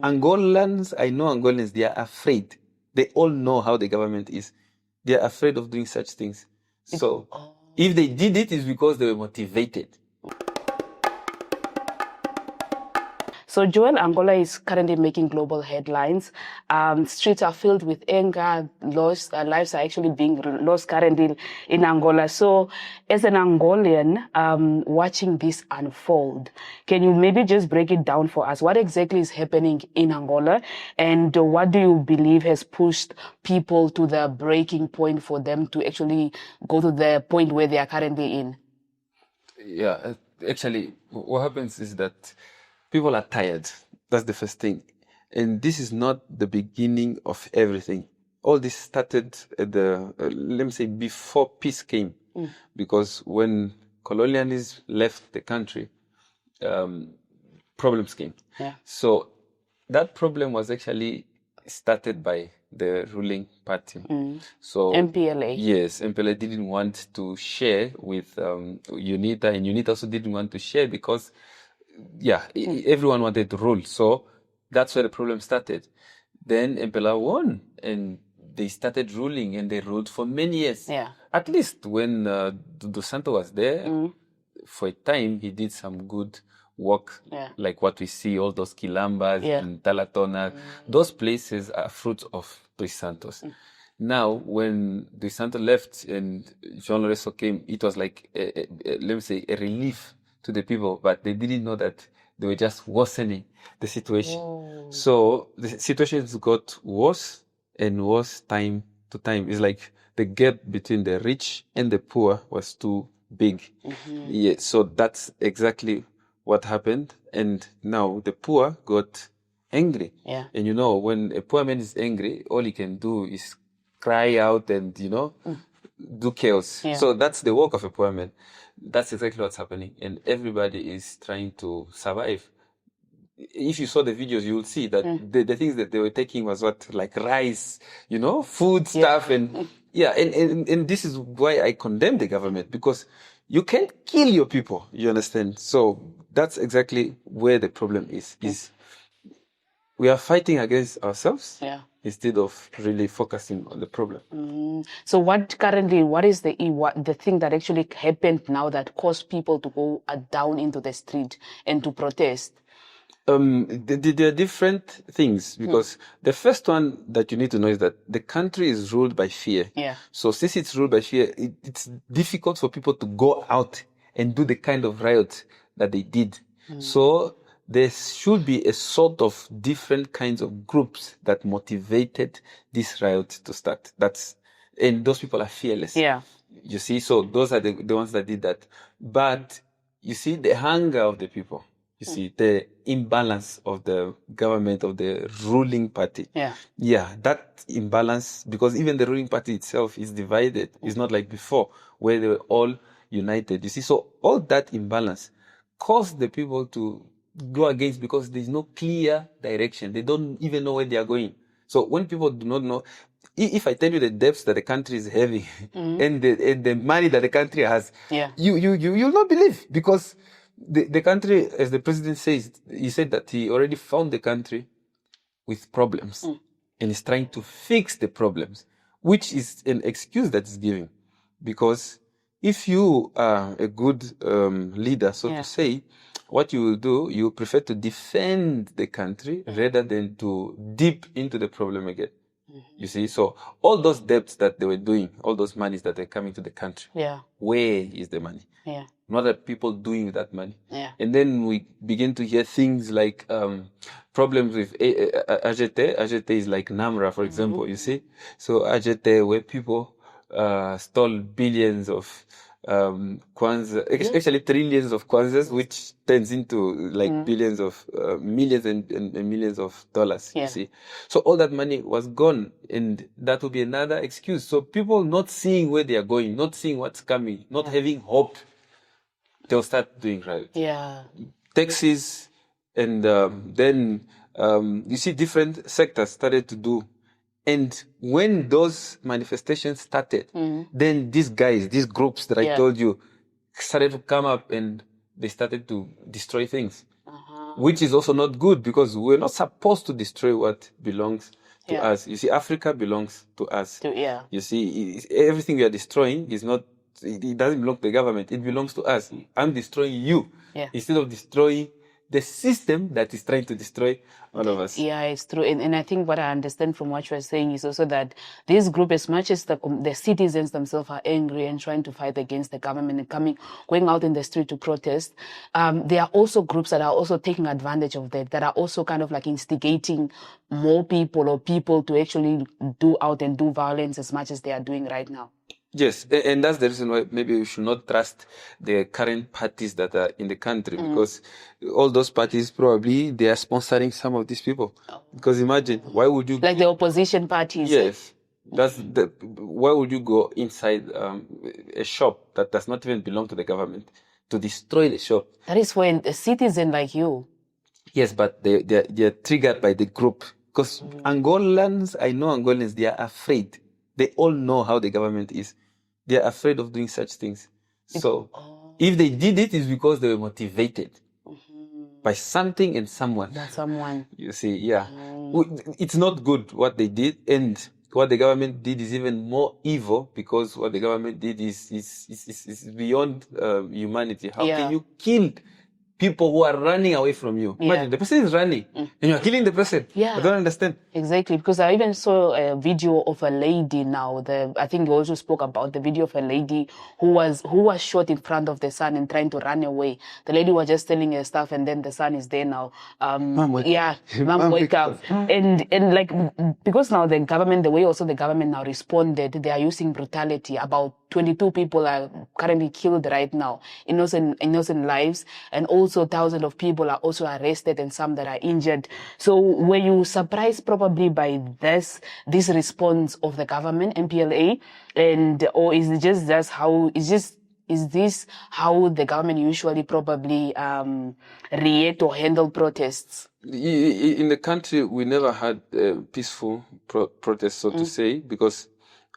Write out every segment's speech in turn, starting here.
Angolans, I know Angolans, they are afraid. They all know how the government is. They are afraid of doing such things. So if they did it, it's because they were motivated. So Joel, Angola is currently making global headlines. Streets are filled with anger. Lives are actually being lost currently in Angola. So as an Angolan, watching this unfold, can you maybe just break it down for us? What exactly is happening in Angola? And what do you believe has pushed people to the breaking point for them to actually go to the point where they are currently in? Yeah, actually, what happens is that people are tired. That's the first thing. And this is not the beginning of everything. All this started at let me say, before peace came. Because when colonialism left the country, problems came. Yeah. So that problem was actually started by the ruling party. So MPLA. Yes, MPLA didn't want to share with UNITA, and UNITA also didn't want to share because, everyone wanted to rule. So that's where the problem started. Then MPLA won, and they started ruling, and they ruled for many years. Yeah. At least when Dos Santos was there, for a time, he did some good work, like what we see, all those Quilambas and Talatona. Those places are fruits of Dos Santos. Now, when Dos Santos left and João Lourenço came, it was like, let me say, a relief to the people, but they didn't know that they were just worsening the situation. So the situations got worse and worse time to time. It's like the gap between the rich and the poor was too big. Yeah, so that's exactly what happened. And now the poor got angry. Yeah. And when a poor man is angry, all he can do is cry out and, do chaos. Yeah. So that's the work of a poor man. That's exactly what's happening. And everybody is trying to survive. If you saw the videos, you will see that the things that they were taking was like rice, food stuff. And and this is why I condemn the government, because you can't kill your people, you understand? So that's exactly where the problem is we are fighting against ourselves instead of really focusing on the problem. So what is the thing that actually happened now that caused people to go down into the street and to protest? There are different things, because the first one that you need to know is that the country is ruled by fear. Yeah. So since it's ruled by fear, it's difficult for people to go out and do the kind of riot that they did. So there should be a sort of different kinds of groups that motivated this riot to start. And those people are fearless. Yeah. You see, so those are the ones that did that. But you see, the hunger of the people, you see, the imbalance of the government, of the ruling party. Yeah. Yeah, that imbalance, because even the ruling party itself is divided. It's not like before, where they were all united. You see, so all that imbalance caused the people to go against, because there's no clear direction. They don't even know where they are going. So when people do not know, if I tell you the debts that the country is having and the money that the country has, you'll not believe, because the country, as the president says, he said that he already found the country with problems and is trying to fix the problems, which is an excuse that is given. Because if you are a good leader, so to say, what you will do, you prefer to defend the country rather than to dip into the problem again. You see, so all those debts that they were doing, all those monies that are coming to the country, where is the money? Yeah. What are people doing with that money? Yeah. And then we begin to hear things like problems with AGT. AGT is like NAMRA, for example, you see. So AGT, where people stole billions of kwanza, actually trillions of kwanzas, which turns into like billions of millions and millions of dollars, you see. So all that money was gone, and that will be another excuse. So people not seeing where they are going, not seeing what's coming, not having hope, they'll start doing riots. Yeah. Taxis, and then you see different sectors started to do. And when those manifestations started, then these groups that I told you, started to come up, and they started to destroy things. which is also not good because we're not supposed to destroy what belongs to us. You see, Africa belongs to us. You see, everything we are destroying is not, it doesn't belong to the government. It belongs to us. I'm destroying you instead of destroying the system that is trying to destroy all of us. Yeah, it's true. And I think what I understand from what you're saying is also that this group, as much as the citizens themselves are angry and trying to fight against the government and going out in the street to protest, there are also groups that are also taking advantage of that are also kind of like instigating more people or people to actually do out and do violence as much as they are doing right now. Yes, and that's the reason why maybe we should not trust the current parties that are in the country, because all those parties probably they are sponsoring some of these people. Because imagine, why would you like the opposition parties? Yes, why would you go inside a shop that does not even belong to the government to destroy the shop? That is when a citizen like you. Yes, but they're triggered by the group. Because Angolans, I know Angolans, they are afraid. They all know how the government is. They are afraid of doing such things. So if they did it, it's because they were motivated by something and someone. That someone. You see, it's not good what they did, and what the government did is even more evil, because what the government did is beyond humanity. How can you kill people who are running away from you? Imagine the person is running and you are killing the person. I don't understand. Exactly, because I even saw a video of a lady now. I think you also spoke about the video of a lady who was shot in front of the son and trying to run away. The lady was just telling her stuff, and then the son is there now. Mom, wake up. And like, because now the government, the way also the government now responded, they are using brutality. About 22 people are currently killed right now, innocent lives, and also thousands of people are also arrested and some that are injured. So were you surprised probably by this response of the government, MPLA, or is it just how is this how the government usually probably react or handle protests? In the country, we never had peaceful protests, so to say, because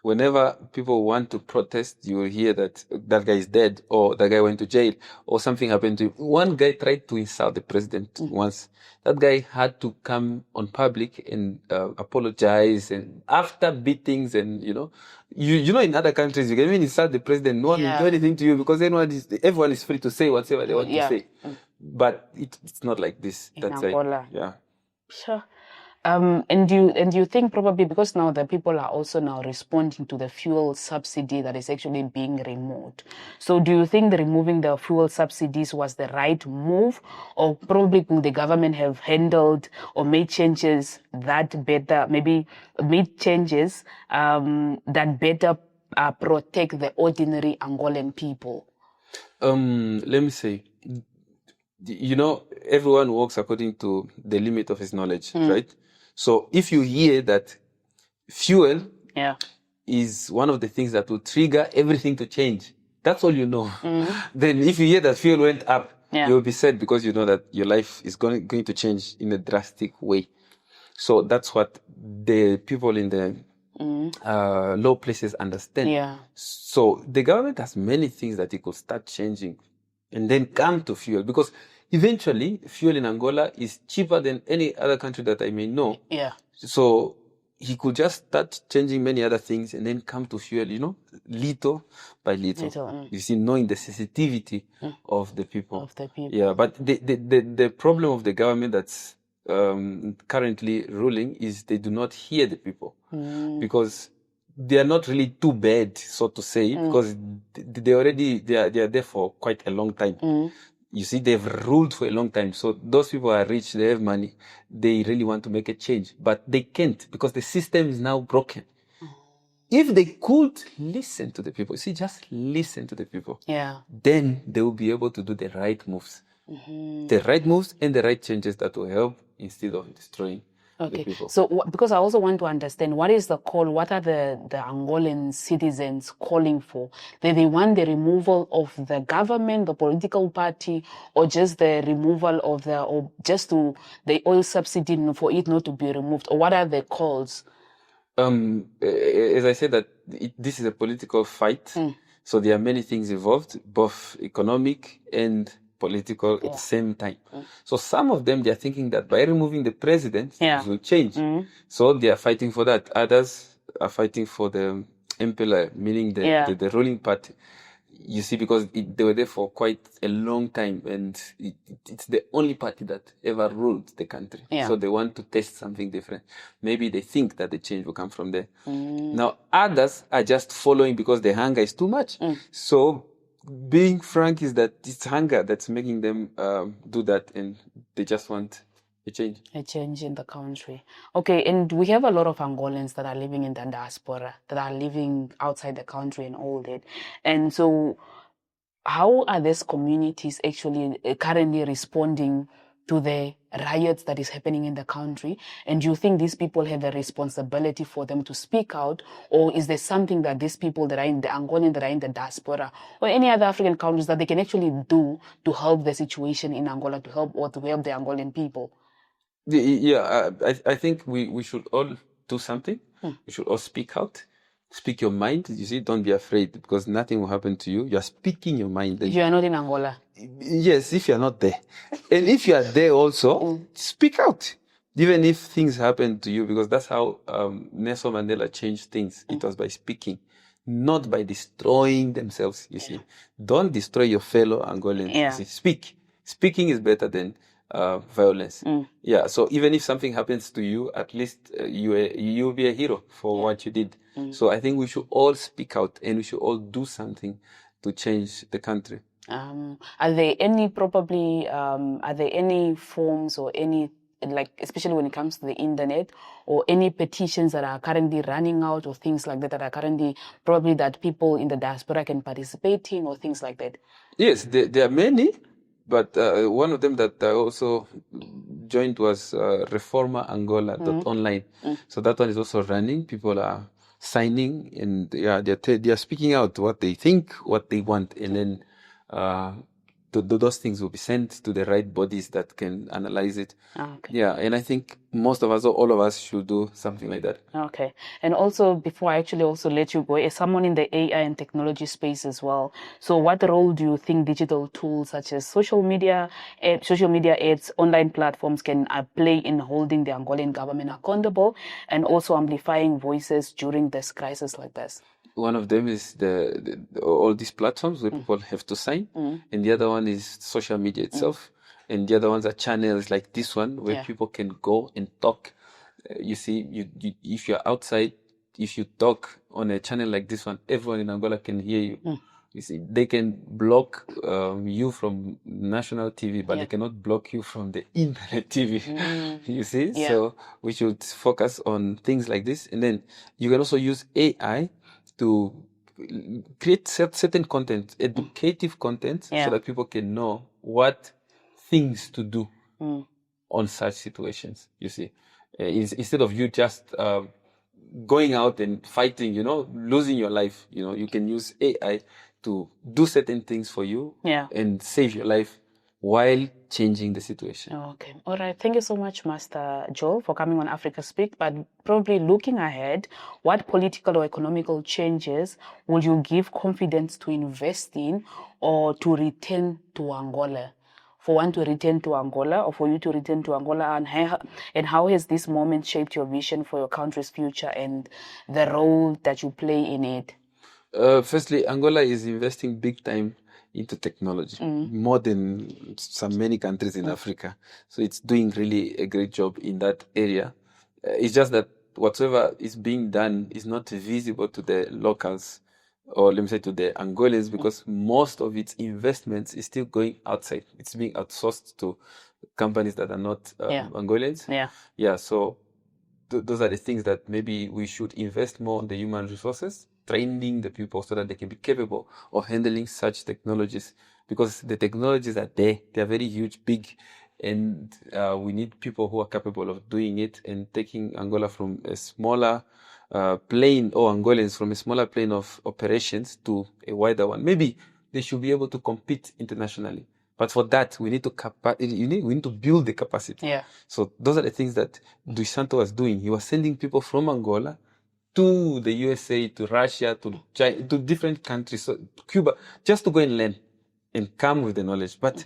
whenever people want to protest, you will hear that that guy is dead, or that guy went to jail, or something happened to him. One guy tried to insult the president once. That guy had to come on public and apologize, and after beatings, and you know, in other countries you can even insult the president. No one will do anything to you, because everyone is free to say whatever they want to say. But it's not like this. That's Angola. Sure. And you think probably because now the people are also now responding to the fuel subsidy that is actually being removed. So do you think that removing the fuel subsidies was the right move, or probably could the government have handled or made changes that better, maybe made changes that better protect the ordinary Angolan people? Let me say, everyone works according to the limit of his knowledge, right? So if you hear that fuel is one of the things that will trigger everything to change, that's all you know. Then if you hear that fuel went up, you'll be sad, because you know that your life is going to change in a drastic way. So that's what the people in the low places understand. So the government has many things that it could start changing and then come to fuel, because eventually fuel in Angola is cheaper than any other country that I may know. So he could just start changing many other things and then come to fuel, little by little. You see, knowing the sensitivity of the people. Yeah, but the problem of the government that's currently ruling is they do not hear the people, because they are not really too bad, so to say, because they are there for quite a long time. You see, they've ruled for a long time. So those people are rich, they have money, they really want to make a change, but they can't, because the system is now broken. If they could listen to the people, just listen to the people, then they will be able to do the right moves. The right moves and the right changes that will help instead of destroying the people. So because I also want to understand, what is the call, what are the Angolan citizens calling for? They want the removal of the government, the political party, or just the removal of the oil subsidy for it not to be removed? Or what are the calls? As I said, that this is a political fight. So there are many things involved, both economic and political at the same time. So some of them, they're thinking that by removing the president, it will change. So they are fighting for that. Others are fighting for the MPLA, meaning the ruling party. You see, because they were there for quite a long time, and it's the only party that ever ruled the country. So they want to test something different. Maybe they think that the change will come from there. Now, others are just following because the hunger is too much. So, being frank is that it's hunger that's making them do that, and they just want a change. A change in the country. Okay, and we have a lot of Angolans that are living in the diaspora, that are living outside the country and all that. And so how are these communities actually currently responding to the riots that is happening in the country? And do you think these people have a responsibility for them to speak out? Or is there something that these people that are in the Angolan, that are in the diaspora, or any other African countries that they can actually do to help the situation in Angola, to help the Angolan people? Yeah, I think we should all do something. We should all speak out. Speak your mind. You see, don't be afraid, because nothing will happen to you. You are speaking your mind. If you are not in Angola. Yes, if you are not there. And if you are there also, speak out. Even if things happen to you, because that's how Nelson Mandela changed things. It was by speaking, not by destroying themselves, you see. Don't destroy your fellow Angolans. You see, speak. Speaking is better than violence. Yeah, so even if something happens to you, at least you'll be a hero for what you did. So I think we should all speak out, and we should all do something to change the country. Are there any forms or any, like, especially when it comes to the internet, or any petitions that are currently running out, or things like that are currently probably that people in the diaspora can participate in, or things like that? Yes, there are many. But one of them that I also joined was Reforma Angola Online. So that one is also running. People are signing, and they are speaking out what they think, what they want, and then those things will be sent to the right bodies that can analyze it. Okay. Yeah, and I think most of us, or all of us, should do something like that. Okay. And also, before I actually also let you go, as someone in the AI and technology space as well, so what role do you think digital tools such as social media ads, online platforms can play in holding the Angolan government accountable and also amplifying voices during this crisis like this? One of them is all these platforms where people have to sign, and the other one is social media itself, and the other ones are channels like this one where people can go and talk. You see, if you're outside, if you talk on a channel like this one, everyone in Angola can hear you. You see, they can block you from national TV, but they cannot block you from the internet TV. You see, so we should focus on things like this, and then you can also use AI to create certain content, educative content, so that people can know what things to do on such situations, you see. Instead of you just going out and fighting, losing your life, you can use AI to do certain things for you and save your life while changing the situation. Okay. All right. Thank you so much, Master Joel, for coming on Africa Speak. But probably looking ahead, what political or economical changes will you give confidence to invest in or to return to Angola? For one to return to Angola, or for you to return to Angola, and how has this moment shaped your vision for your country's future and the role that you play in it? Firstly, Angola is investing big time into technology, more than many countries in Africa. So it's doing really a great job in that area. It's just that whatever is being done is not visible to the locals, or let me say to the Angolans, because most of its investments is still going outside. It's being outsourced to companies that are not Angolans. Yeah. So those are the things that maybe we should invest more on the human resources, training the people so that they can be capable of handling such technologies, because the technologies are there. They are very huge, big, and we need people who are capable of doing it and taking Angola from a smaller plane, or Angolans from a smaller plane of operations to a wider one. Maybe they should be able to compete internationally. But for that, we need to we need to build the capacity. So those are the things that Dusanto was doing. He was sending people from Angola to the USA, to Russia, to China, to different countries, so Cuba, just to go and learn and come with the knowledge. But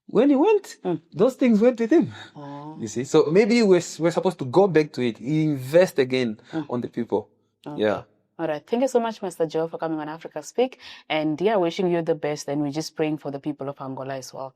when he went, those things went with him. Oh. You see, so maybe we're supposed to go back to it, invest again on the people. Okay. Yeah. All right. Thank you so much, Mr. Joe, for coming on Africa Speak. And yeah, wishing you the best. And we're just praying for the people of Angola as well.